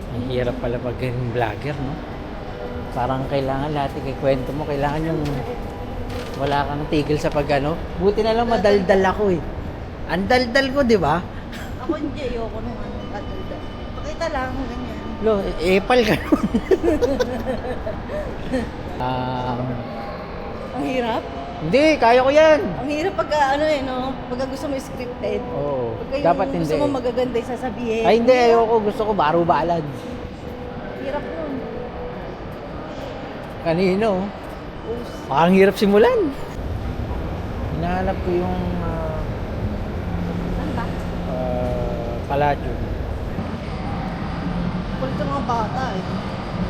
Ang hirap pala pag ganyung vlogger, no? Parang kailangan lahat ikikwento mo. Kailangan yung wala kang tigil sa pag ano. Buti na lang madaldal ako eh. Ang daldal ko, di ba? Ako hindi, ayoko nung ano, daldal. Pakita lang, ganyan. Lo, epal ka nun. Ang hirap? Hindi, kaya ko yan. Ang hirap pag ano eh, no? Pag gusto mo scripted. Oo, Pag dapat gusto hindi. mo magaganda yung sasabihin. Ay hindi, ayoko. Gusto ko baro-balad. Hirap yun. Kanino? Parang hirap simulan. Hinahanap ko yung Ano ba? paladyo. Kulit ng mga bata eh.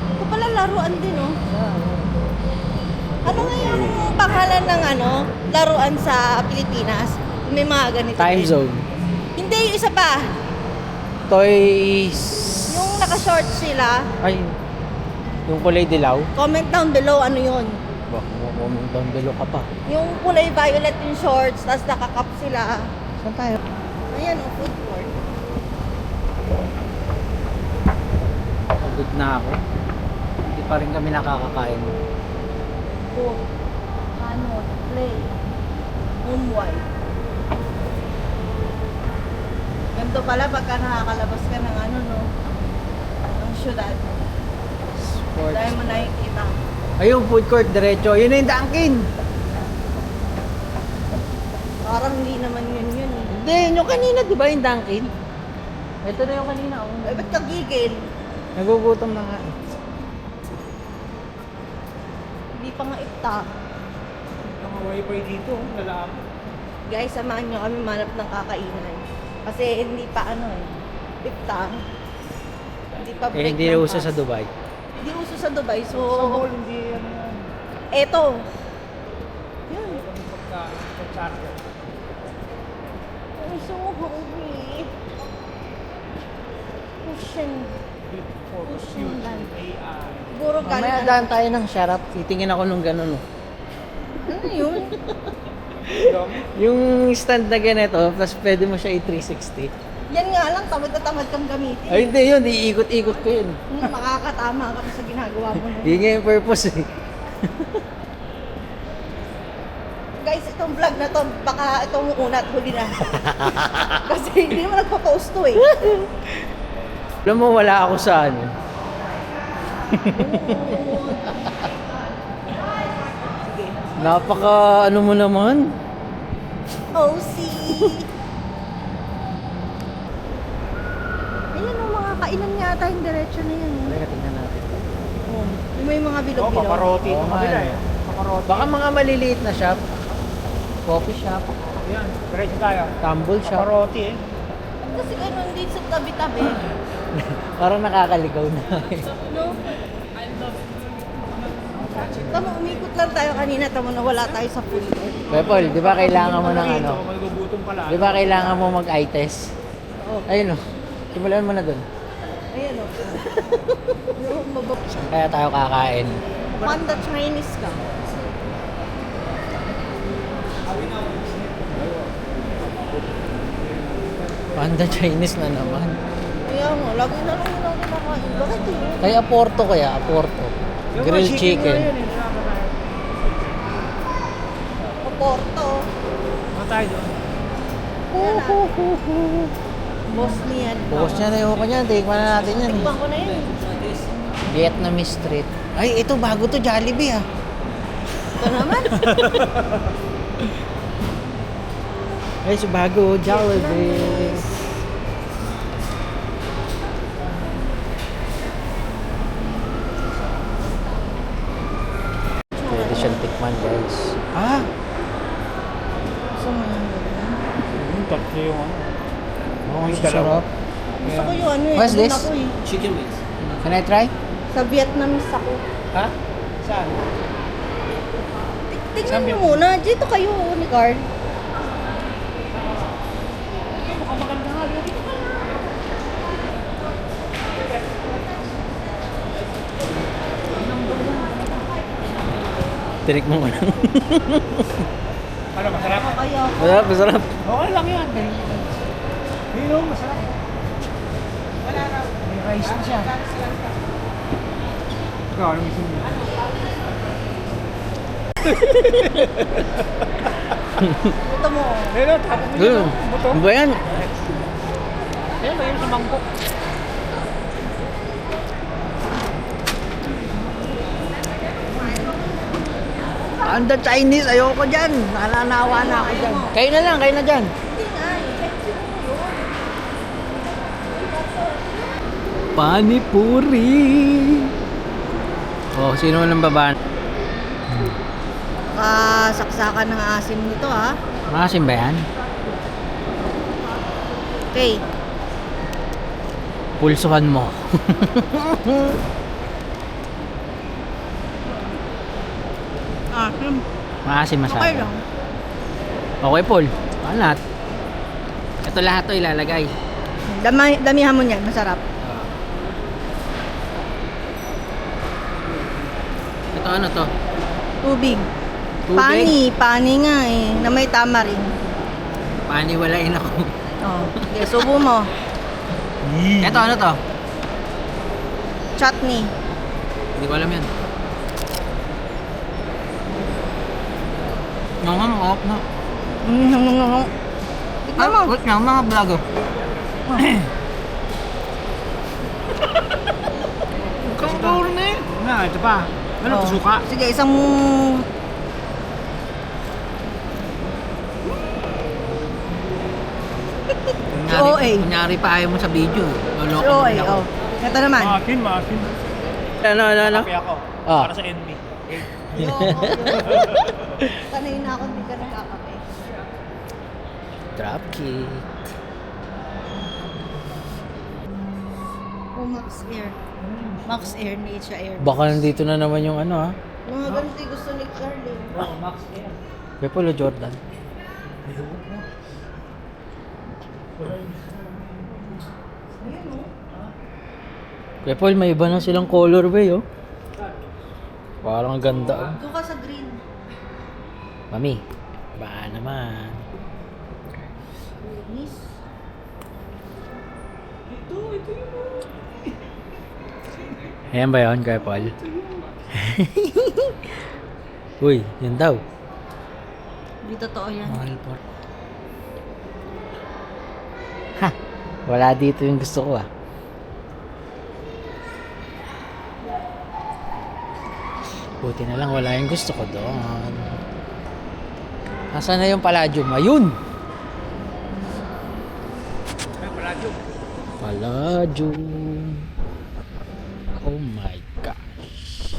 Ito pala laruan din, no? Ano nga yung pangalan ng ano, laruan sa Pilipinas? May mga ganito Time din. zone. Hindi, yung isa pa. Toys. Yung naka-short sila. Ay, yung kulay dilaw. Comment down below ano yun. Bak, comment down below ka pa. Yung kulay violet yung shorts, tapos nakakap sila. Saan tayo? Ayan, oh, food court. Pagod na ako. Hindi pa rin kami nakakakain. Food, ano, play, moonwide. Ganito pala pagka nakakalabas ka ng ano, no? Ng syudad. Sports. Dahil mo nakikita. Ayun, food court, diretso. Yun na yung Dunkin. Parang hindi naman yun eh. Hindi, yung kanina, di ba yung Dunkin? Ito na yung kanina. Oh. Ay, ba't ka gigil? Nagugutom na nga. Hindi pa nga ipta. Mga wifi dito, lalaki. Guys, samahan nyo kami manap ng kakainan. Kasi hindi pa ano eh. Ipta. Hindi pa break Hindi ng uso sa fast. Dubai. Hindi uso sa Dubai. So, Sa mall, hindi ano yan. eto. Yun. Kami pagka-charger. I'm so hungry. Cushion. For Cushion lang. AI. Siguro Mamaya galing. daan tayo ng sharap. Titingin ako nung gano'n. Oh. Ano yun? Yung stand na ganito, plus pwede mo siya i-360. Yan nga lang, tamad na tamad kang gamitin. Ay hindi yun, iikot-ikot ko yun. Makakatama ka pa sa ginagawa mo. No? Hindi nga yung purpose eh. Guys, itong vlog na to, baka itong una at huli na. Kasi hindi naman nagpa-post to eh. Alam mo, wala ako sa ano. Sige. Napaka ano mo naman. OC! Ayan ang mga kainan yata yung diretso na yan. Halika, tingnan natin. Oh, yung may mga Oh, bilog-bilog. paparoti ito Oo, kabila man. eh. Paparoti. Baka mga maliliit na shop. Coffee shop. Yan, diretso tayo. Tumble shop. Paparoti eh. Kasi ganun din sa tabi-tabi. Parang nakakaligaw na. No? Tama, umikot lang tayo kanina. Tama na wala tayo sa food court. Pepol, di ba kailangan mo ng ano? Magugutom pala. Di ba kailangan mo mag-eye test? Oh, Ayun o. Simulan mo na dun. ayan o. Yung mabab- Saan kaya tayo kakain? Panda Chinese ka. Panda Chinese na naman. Kaya nga, lagi na lang yun ang kinakain. Bakit yun? Kaya Porto kaya, Porto. Yung Grilled mga chicken. nga yun, eh, sinama tayo. Oporto. Mga tayo doon. Bosnian. Bukas niya na yung kanya. Tingnan na natin yan. Tikman ko na yan. Vietnamese street. Ay, ito bago to, Jollibee ah. Ito naman. Ay, so bago, Jollibee. Pwede siyang tikman, guys. Ah! Gusto mo yan? Tatlo yung ano. Oh, Yung sarap. Gusto ko yung ano eh. What's doon this? Ako, eh. Can I try? Sa Vietnamese ako. Ha? Saan? Tingnan mo muna. Dito kayo ni Carl. Mukhang maganda nga. Tinik mo lang. Ano, masarap? Kayo. Masarap, masarap. Okay lang yan. Hindi, masarap. May rice na siya. Ikaw, anong gusto mo? Ito mo. Ayun, tapos mo dyan. Buto. Ano ba yan? Ayun, ayun sa mangkok. Ang the Chinese, ayoko dyan. Nananawa na ako dyan. Kayo na lang, kayo na dyan. Hindi nga. Panipuri. Oh, sino man ang baba? Kasaksakan ng asim nito ha. Makasim ba yan? Okay. Pulsuhan mo. Asim. Makasim masyado. Okay lang. Okay, Paul. Panat. Ito lahat to ilalagay. Damihan mo niyan. Masarap. Ito ano to? Tubig. Tubig? Pani nga eh. Na may tamarin. Paniwalain ako. Oh. Okay, subo mo. Ito ano to? Chutney. Hindi ko alam yan. Off na. Tignan mo. Wait nga, mga vlog. Kambur na eh. Na, ito pa. Ano, Oh. suka? Sige, isang... OA. Kunyari pa ayaw mo sa video. Loloko OA, mo ako. oh. Ito naman. Maakin. Ano? Kape ako. Ah. Para sa NB. Yo. Sanay na ako hindi ka nakakape. Dropkick. Oh, Max Air. Max Air, hindi siya Air. Baka nandito na naman yung ano ha. Mga ganito yung gusto ni Carl eh. Max Air. Kaya Polo Jordan. Ayun oh. Kaya Paul, may iba na silang colorway oh. Parang ang ganda oh. Doon ka sa green. Mami, baka naman. Linis. Ayan ba yun, Kuya Paul? Uy, yun daw. Hindi totoo yan. Mahal po. Ha! Wala dito yung gusto ko ah. Buti na lang wala yung gusto ko doon. Nasaan na yung palladium? Ayun! Ay, paladyo. Palladium. Oh my gosh.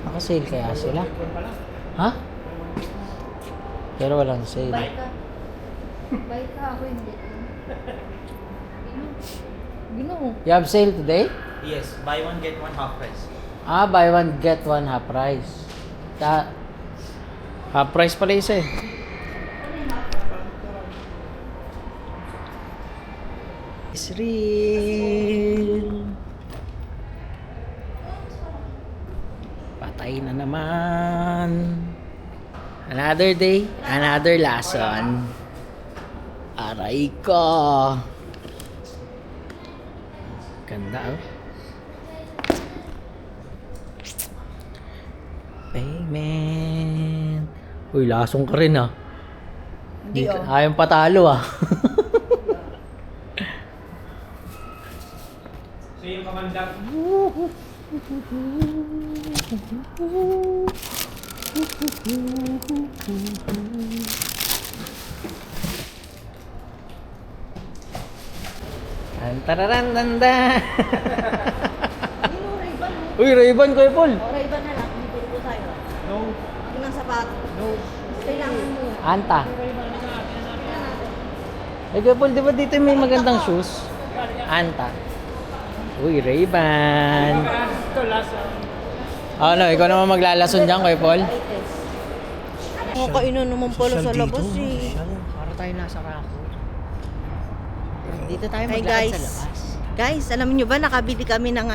Naka-sale kaya sila? Ha? Pero walang sale. Bye ka. Bye ka, ako hindi. Ginoo. You have sale today? Yes, buy one get one half price. Ah, buy one get one half price. Half price pala isa eh. It's real. Patay na naman. Another day, another lesson. Aray ko. Ganda oh. Payment. Uy, lasong ka rin ah. Hindi oh. Ayaw patalo ah. So yung kamandang. Antararandanda. Ginoo, Ray-Ban mo. Uy, Ray-Ban, Kuya Paul. O, Ray-Ban na lang. Hindi po tayo. No. Yung ng sapato. No. Kailangan mo. Anta. Tingnan natin. Eh, Kuya Paul, di ba dito may magandang shoes? Anta. Uy, Ray-Ban. Ito, last. Ano, ikaw naman maglalason dyan, Kuya Paul? Mga kainan naman pala sa labas eh. Para tayo nasa Raco. Dito tayo Hey maglakad guys. sa labas. Guys, alam niyo ba nakabili kami ng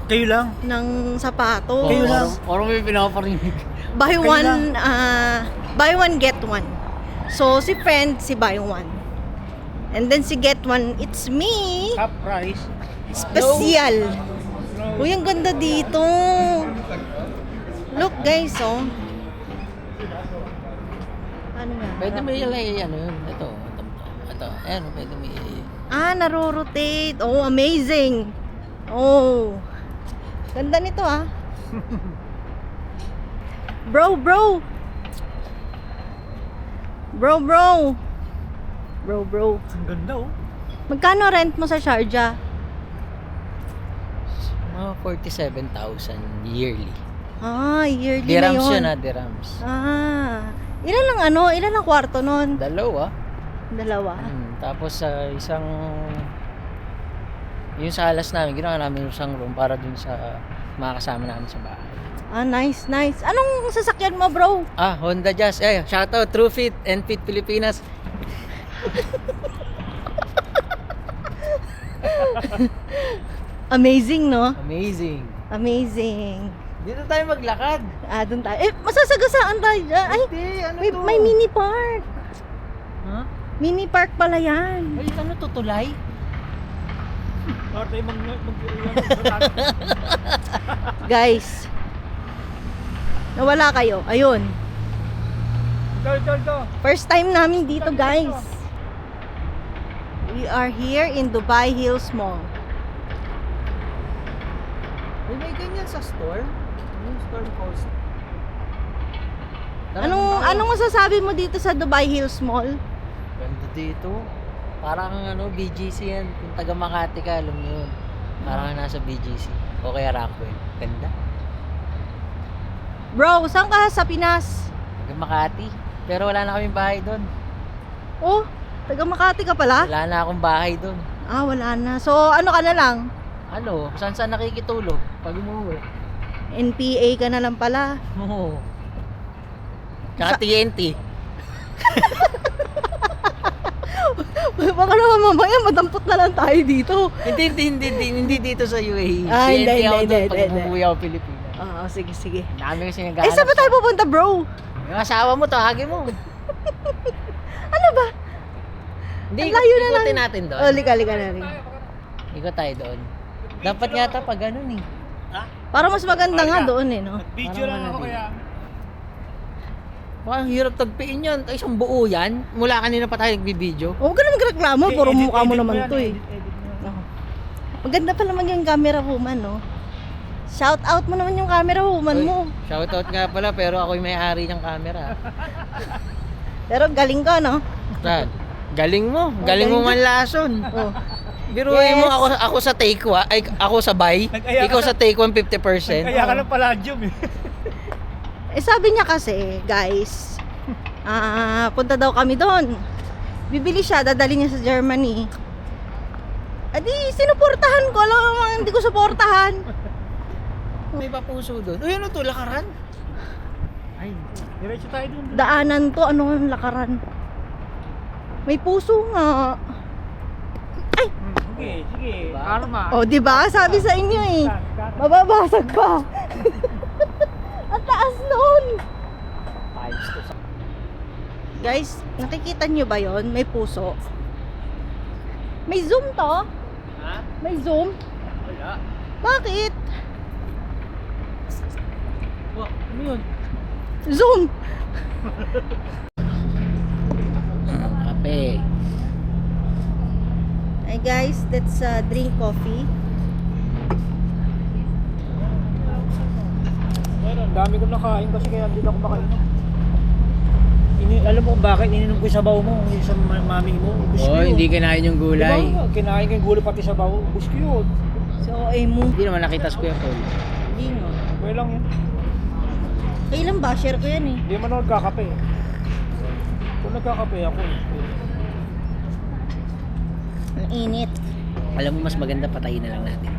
Kayo lang. ng sapatos. Kayo lang. Or may pinaparinig. Buy one get one. So si friend si buy one. And then si get one, it's me. Half price. Special. Uy, ang ganda dito. Look guys, oh. Ano nga? Pwede mo ilay, ano yun? Ito. Ayan, pwede mo ilay. Naro-rotate. Oh, amazing. Oh. Ganda nito, ah. Bro. Bro. Ang ganda oh. Magkano rent mo sa Sharjah? Mga 47,000 yearly. Yearly Dirhams na yun yun. dirhams. Ilan ang kwarto nun? Dalawa. Dalawa. Tapos sa yung salas namin, ginawa namin yung isang room para dun sa mga kasama namin sa bahay. Nice. Anong sasakyan mo, bro? Honda Jazz. Shoutout True Fit and Fit Pilipinas. Amazing, no? Amazing. Dito tayo maglakad. Doon tayo. Masasagasaan tayo dyan. Ay, Hindi, ano to? may mini park. Ha? Mini park pala yan. Ay, ano to, tulay? Para tayo Guys, nawala kayo. Ayun. Ito. First time namin dito, guys. We are here in Dubai Hills Mall. May ganyan sa store? Yung store cost. Anong masasabi mo dito sa Dubai Hills Mall? Ganda dito. Parang BGC yan. Kung taga Makati ka, alam mo yun. Parang nasa BGC. O kaya Rockwell. Ganda. Bro, saan ka sa Pinas? Taga Makati. Pero wala na kaming bahay doon. Oh, taga Makati ka pala? Wala na akong bahay doon. Wala na. So, ano ka na lang? Saan nakikitulog? Pag umuwi. NPA ka na lang pala. Oo. Tsaka TNT. Baka naman mamaya madampot na lang tayo dito. Hindi dito sa UAE. Hindi, TNT ako hindi, doon hindi, pag hindi. umuwi ako Pilipinas. Sige. Dami kasi naghahanap. Saan ba tayo pupunta, bro? Yung asawa mo, tawagin mo. Ano ba? Hindi, Ang layo na ikutin lang. natin doon. Lika na rin. Ikot tayo doon. Dapat yata pag ganun eh. Para mas maganda nga doon no? Video Parang lang ako ano kaya. Parang hirap tagpiin yan. Ay, isang buo yan. Mula kanina pa tayo nagbibideo. Huwag ka na magreklamo, puro mukha mo naman yan, to eh. edit mo yan. Maganda pa naman yung camera woman, no? Shout out mo naman yung camera woman mo. Shoutout nga pala, pero ako'y may-ari ng camera. Pero galing ka, no? Saan? Galing mo. Galing mo manlason. Oh. Biruin mo Yes. ako sa take 1, ay ako sa buy. Nag-aya Ikaw ka sa take 1 50%. Kaya ka ng palladium eh. Sabi niya kasi, guys, punta daw kami doon. Bibili siya, dadali niya sa Germany. Adi, sinuportahan ko. Alam mo, hindi ko suportahan. May papuso doon. Uy, ano to? Lakaran? Ay, diretso tayo dun. Daanan to, ano ang lakaran. May puso nga. Sige. Diba? Karma. O, di ba? Sabi sa inyo eh. Mababasag pa. Ang taas nun. Times to. Guys, nakikita nyo ba yon? May puso. May zoom to? Ha? May zoom? Wala. Bakit? Ano yun? Zoom! Kape. Hi guys, that's drink coffee. Ang dami ko nakain kasi kaya hindi ako makainom. Alam mo kung bakit ininom ko yung sabaw mo, yung sa mami mo. Ubus ko yun. Hindi kinain yung gulay. Diba? Kinain ko yung gulay pati sabaw. Ubus ko yun. So, mo. Hindi naman nakita ko yung Paul. Hindi no. Okay lang yun. Kailan ba? Share ko yan eh. Hindi man ako nagkakape. Kung nagkakape ako. Ang init. Alam mo, mas maganda patayin na lang natin.